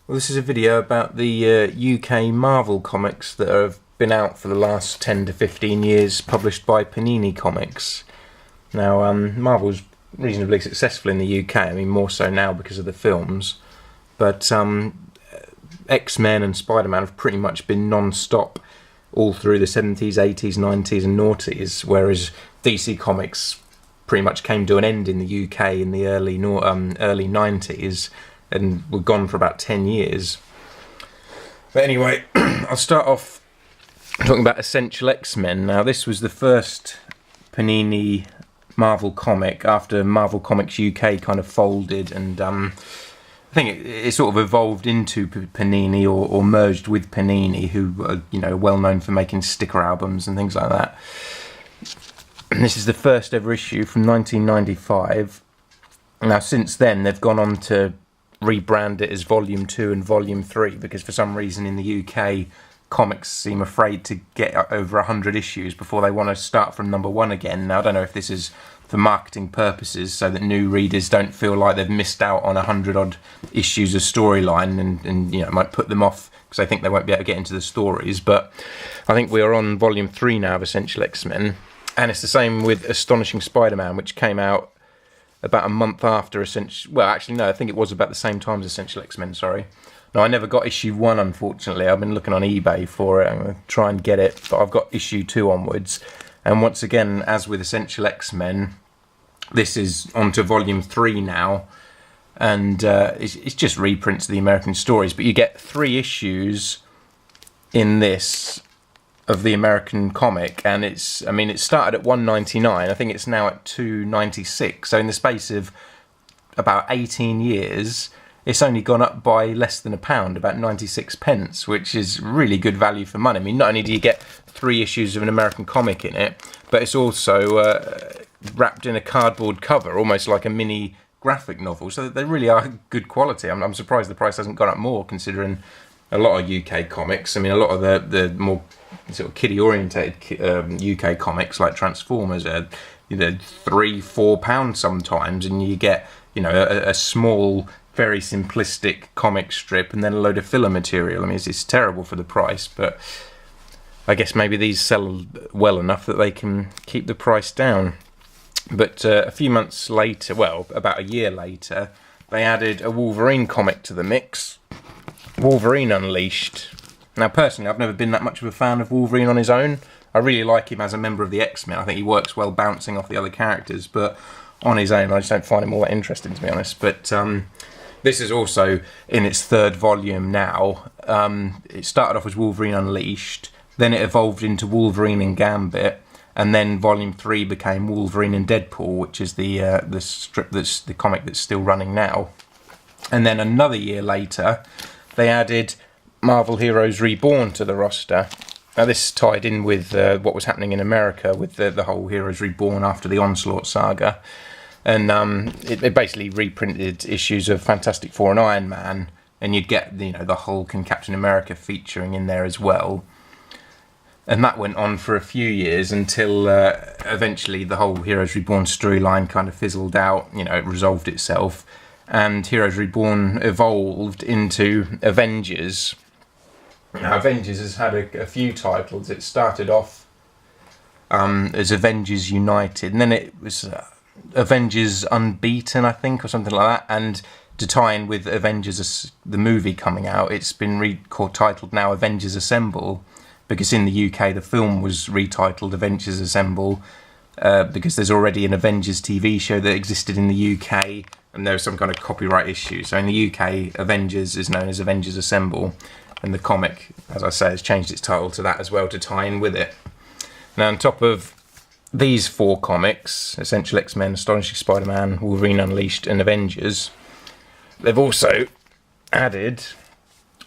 Well, this is a video about the UK Marvel comics that have been out for the last 10 to 15 years, published by Panini Comics. Now, Marvel's reasonably successful in the UK, I mean more so now because of the films, but X-Men and Spider-Man have pretty much been non-stop all through the 70s, 80s, 90s and noughties, whereas DC Comics pretty much came to an end in the UK in the early 90s, and were gone for about 10 years. But anyway, I'll start off talking about Essential X-Men. Now, this was the first Panini Marvel comic after Marvel Comics UK kind of folded, and I think it sort of evolved into Panini or merged with Panini, who are well known for making sticker albums and things like that. And this is the first ever issue from 1995. Now, since then, they've gone on to rebrand it as Volume 2 and Volume 3, because for some reason in the UK, comics seem afraid to get over 100 issues before they want to start from number 1 again. Now, I don't know if this is for marketing purposes, so that new readers don't feel like they've missed out on 100-odd issues of storyline, and might put them off because they think they won't be able to get into the stories. But I think we are on Volume 3 now of Essential X-Men, and it's the same with Astonishing Spider-Man, which came out about a month after Essential... Well, actually, no, I think it was about the same time as Essential X-Men, sorry. No, I never got issue 1, unfortunately. I've been looking on eBay for it. I'm going to try and get it, but I've got issue 2 onwards. And once again, as with Essential X-Men, this is onto Volume 3 now. And it's just reprints of the American stories. But you get 3 issues in this of the American comic, and it started at $1.99. I think it's now at $2.96. So in the space of about 18 years, it's only gone up by less than £1, about 96 pence, which is really good value for money. I mean, not only do you get 3 issues of an American comic in it, but it's also wrapped in a cardboard cover, almost like a mini graphic novel. So they really are good quality. I'm surprised the price hasn't gone up more, considering a lot of UK comics. I mean, a lot of the more sort of kiddie-orientated UK comics like Transformers are £3-4 sometimes, and you get a small, very simplistic comic strip and then a load of filler material. I mean, it's terrible for the price, but I guess maybe these sell well enough that they can keep the price down. But a few months later, well, about a year later, they added a Wolverine comic to the mix, Wolverine Unleashed. Now, personally, I've never been that much of a fan of Wolverine on his own. I really like him as a member of the X-Men. I think he works well bouncing off the other characters, but on his own, I just don't find him all that interesting, to be honest. But this is also in its 3rd volume now. It started off as Wolverine Unleashed, then it evolved into Wolverine and Gambit, and then Volume 3 became Wolverine and Deadpool, which is the strip that's the comic that's still running now. And then another year later, they added Marvel Heroes Reborn to the roster. Now, this tied in with what was happening in America with the whole Heroes Reborn after the Onslaught saga. And it basically reprinted issues of Fantastic Four and Iron Man, and you'd get the Hulk and Captain America featuring in there as well. And that went on for a few years until eventually the whole Heroes Reborn storyline kind of fizzled out. It resolved itself, and Heroes Reborn evolved into Avengers. Now, Avengers has had a few titles. It started off as Avengers United, and then it was Avengers Unbeaten, I think, or something like that. And to tie in with Avengers, the movie coming out, it's been retitled now Avengers Assemble, because in the UK the film was retitled Avengers Assemble because there's already an Avengers TV show that existed in the UK, and there was some kind of copyright issue. So in the UK, Avengers is known as Avengers Assemble, and the comic, as I say, has changed its title to that as well to tie in with it. Now, on top of these 4 comics, Essential X-Men, Astonishing Spider-Man, Wolverine Unleashed and Avengers, they've also added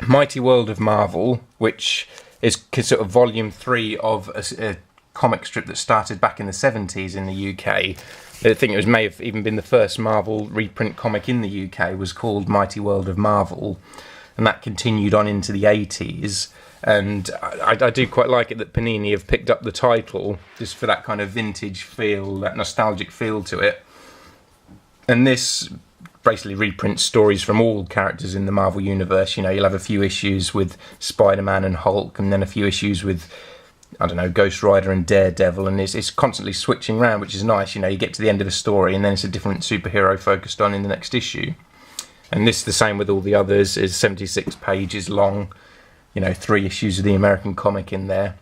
Mighty World of Marvel, which is sort of Volume 3 of a comic strip that started back in the 70s in the UK. I think it may have even been the first Marvel reprint comic in the UK, was called Mighty World of Marvel, and that continued on into the 80s. And I do quite like it that Panini have picked up the title just for that kind of vintage feel, that nostalgic feel to it. And this basically reprints stories from all characters in the Marvel Universe. You know, you'll have a few issues with Spider-Man and Hulk, and then a few issues with, I don't know, Ghost Rider and Daredevil, and it's constantly switching around, which is nice. You know, you get to the end of a story, and then it's a different superhero focused on in the next issue. And this is the same with all the others. It's 76 pages long, you know, 3 issues of the American comic in there.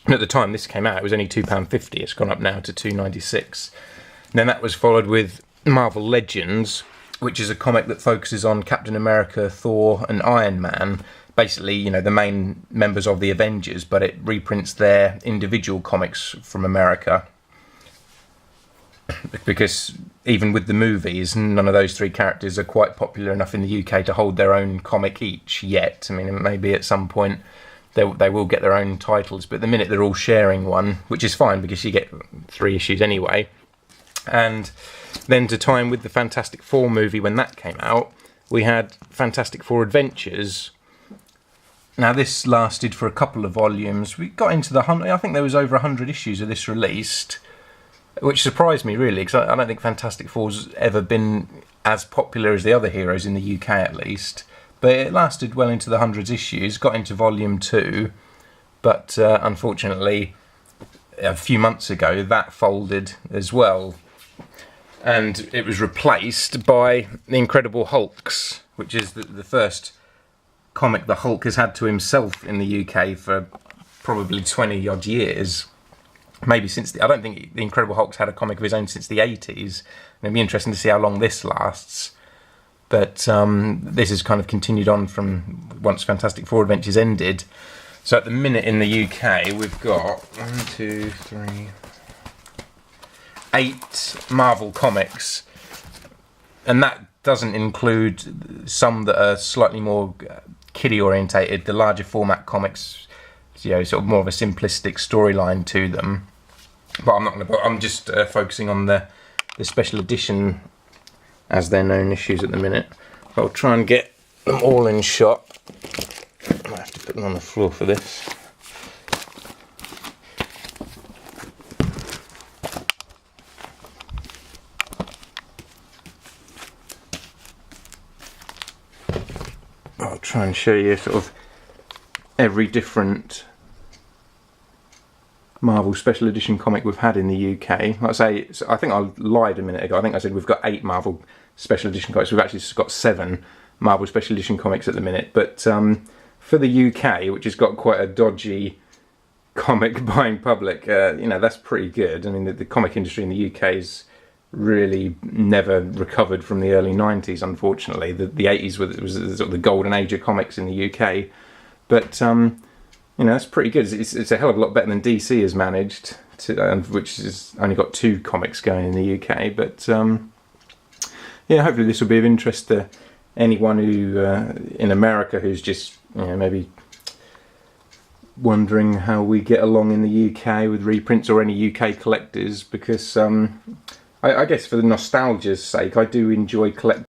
And at the time this came out, it was only £2.50. It's gone up now to £2.96. And then that was followed with Marvel Legends, which is a comic that focuses on Captain America, Thor, and Iron Man. Basically, you know, the main members of the Avengers, but it reprints their individual comics from America. Because even with the movies, none of those 3 characters are quite popular enough in the UK to hold their own comic each yet. I mean, maybe at some point they will get their own titles, but at the minute they're all sharing one, which is fine because you get 3 issues anyway. And then to time with the Fantastic Four movie when that came out, we had Fantastic Four Adventures. Now this lasted for a couple of volumes. We got into the 100, I think there was over 100 issues of this released, which surprised me really, because I don't think Fantastic Four's ever been as popular as the other heroes in the UK at least. But it lasted well into the hundreds issues, got into volume 2, but unfortunately a few months ago that folded as well. And it was replaced by The Incredible Hulks, which is the first comic the Hulk has had to himself in the UK for probably 20 odd years. Maybe since I don't think The Incredible Hulk's had a comic of his own since the 80s. And it'd be interesting to see how long this lasts. But this has kind of continued on from once Fantastic Four Adventures ended. So at the minute in the UK, we've got 8 Marvel comics, and that doesn't include some that are slightly more kiddie orientated. The larger format comics, you know, sort of more of a simplistic storyline to them. But I'm not going to. I'm just focusing on the special edition, as they're known, issues at the minute. I'll try and get them all in shot. I might have to put them on the floor for this. I'll try and show you sort of every different Marvel special edition comic we've had in the UK. Like I say, I think I lied a minute ago. I think I said we've got 8 Marvel special edition comics. We've actually got 7 Marvel special edition comics at the minute. But for the UK, which has got quite a dodgy comic buying public, you know, that's pretty good. I mean, the comic industry in the UK is really never recovered from the early 90s, unfortunately. The 80s was sort of the golden age of comics in the UK. But you know, that's pretty good. It's a hell of a lot better than DC has managed, which has only got 2 comics going in the UK. But yeah, hopefully this will be of interest to anyone who in America who's just, you know, maybe wondering how we get along in the UK with reprints, or any UK collectors, because I guess for the nostalgia's sake, I do enjoy collecting